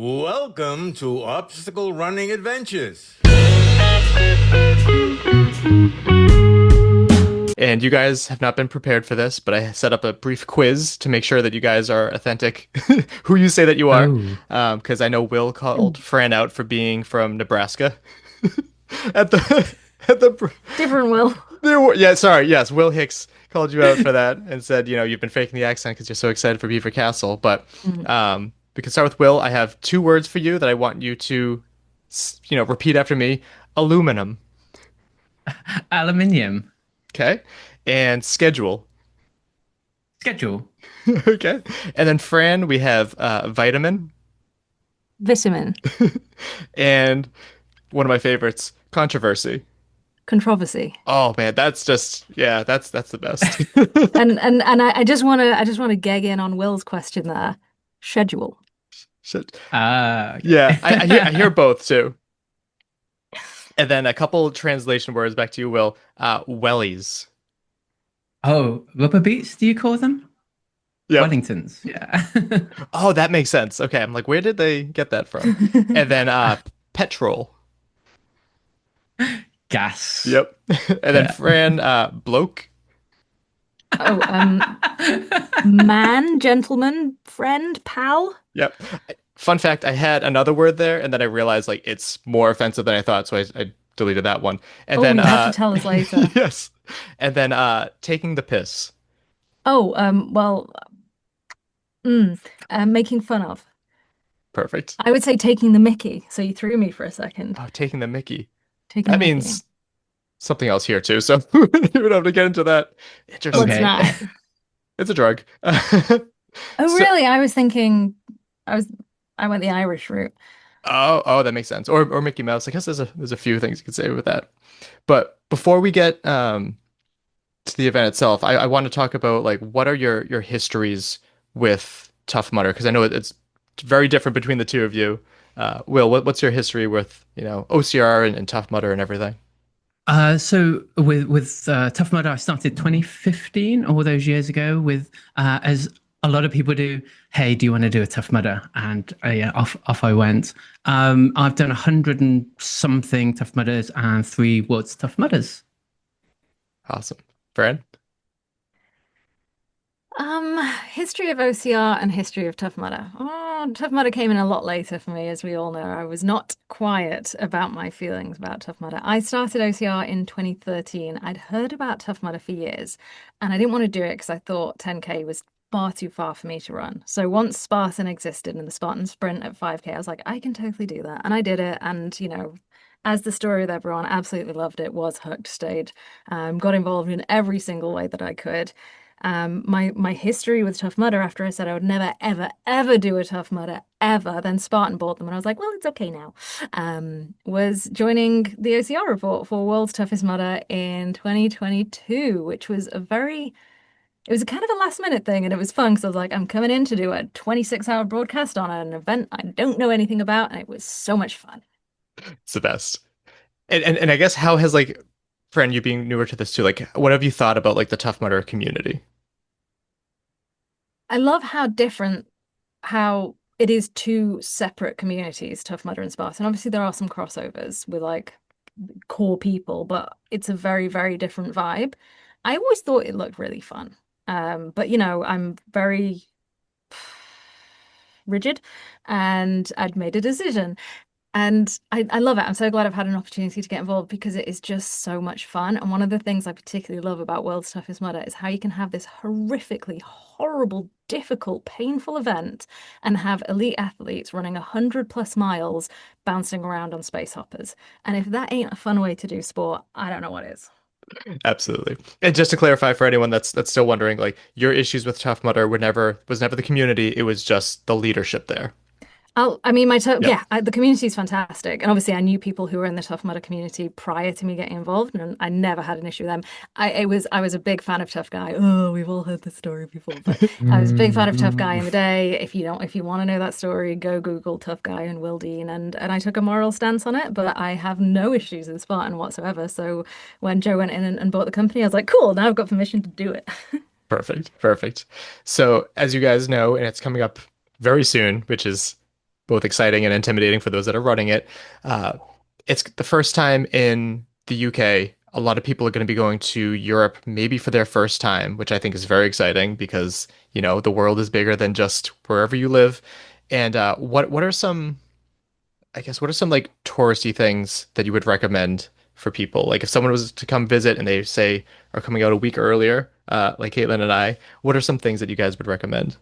Welcome to Obstacle Running Adventures. And you guys have not been prepared for this, but I set up a brief quiz to make sure that you guys are authentic, who you say that you are. Oh, Because I know Will called Fran out for being from Nebraska at the Different Will. yeah, sorry, yes, Will Hicks called you out for that and said, you've been faking the accent because you're so excited for Beaver Castle. But Mm. we can start with Will. I have two words for you that I want you to, repeat after me. Aluminum, aluminium. okay, and schedule. Schedule. Okay. And then Fran, we have vitamin Vitamin. and one of my favorites, controversy. Controversy. Oh man, that's just yeah, that's the best. And I just wanna gag in on Will's question there. Schedule. Shit. Yeah, I hear Okay. both too. And then a couple translation words back to you, Will. Wellies. Oh, rubber beets, do you call them? Yep. Wellingtons. Yeah. Oh, that makes sense. Okay, I'm like, where did they get that from? And then petrol. Gas. Yep. And then Yeah. Fran, bloke. Oh, man, gentleman, friend, pal. Yep. Fun fact, I had another word there, and then I realized like it's more offensive than I thought, so I deleted that one. And Oh, then you have to tell us later. yes. And then taking the piss. Oh, well, making fun of. Perfect. I would say taking the Mickey. So you threw me for a second. Oh, taking the Mickey. Taking the That Mickey. means something else here too, so you would have to get into that. Interesting. What's Okay. that? It's a drug. Oh, So, really? I was thinking I was I went the Irish route. oh, that makes sense. Or Mickey Mouse. I guess there's a few things you could say with that. But before we get to the event itself, I want to talk about like what are your histories with Tough Mudder? Because I know it's very different between the two of you. Will, what's your history with, OCR and Tough Mudder and everything? So with Tough Mudder, I started 2015, all those years ago, with as a lot of people do. Hey, do you want to do a Tough Mudder? And yeah, off I went. I've done 100 and something Tough Mudders and three World's Tough Mudders. Awesome. Fran? History of OCR and history of Tough Mudder. Oh, Tough Mudder came in a lot later for me, as we all know. I was not quiet about my feelings about Tough Mudder. I started OCR in 2013. I'd heard about Tough Mudder for years, and I didn't want to do it because I thought 10K was far too far for me to run. So once Spartan existed and the Spartan Sprint at 5K, I was like, I can totally do that. And I did it. And, as the story with everyone, absolutely loved it, was hooked, stayed, got involved in every single way that I could. My history with Tough Mudder after I said I would never, ever, ever do a Tough Mudder ever, then Spartan bought them and I was like, well, it's okay now. Was joining the OCR report for World's Toughest Mudder in 2022, which was it was a kind of a last minute thing and it was fun because I was like, I'm coming in to do a 26-hour broadcast on an event I don't know anything about, and it was so much fun. It's the best. And I guess how has like Fran, you being newer to this too, like what have you thought about like the Tough Mudder community? I love how it is two separate communities, Tough Mudder and Spartan. Obviously, there are some crossovers with like core people, but it's a very, very different vibe. I always thought it looked really fun. But I'm very rigid and I'd made a decision. And I love it. I'm so glad I've had an opportunity to get involved because it is just so much fun. And one of the things I particularly love about World's Toughest Mudder is how you can have this horrifically horrible, difficult, painful event and have elite athletes running 100+ miles bouncing around on space hoppers. And if that ain't a fun way to do sport, I don't know what is. Absolutely. And just to clarify for anyone that's still wondering, like your issues with Tough Mudder was never the community, it was just the leadership there. I mean, Yep. yeah, the community is fantastic. And obviously, I knew people who were in the Tough Mudder community prior to me getting involved, and I never had an issue with them. I was a big fan of Tough Guy. Oh, we've all heard this story before, but I was a big fan of Tough Guy in the day. If you want to know that story, go Google Tough Guy and Will Dean. And I took a moral stance on it, but I have no issues with Spartan whatsoever. So when Joe went in and bought the company, I was like, cool, now I've got permission to do it. Perfect. Perfect. So as you guys know, and it's coming up very soon, which is both exciting and intimidating for those that are running it. It's the first time in the UK. A lot of people are going to be going to Europe maybe for their first time, which I think is very exciting because, the world is bigger than just wherever you live. And what are some, I guess, what are some like touristy things that you would recommend for people? Like if someone was to come visit and they say are coming out a week earlier, like Caitlin and I, what are some things that you guys would recommend?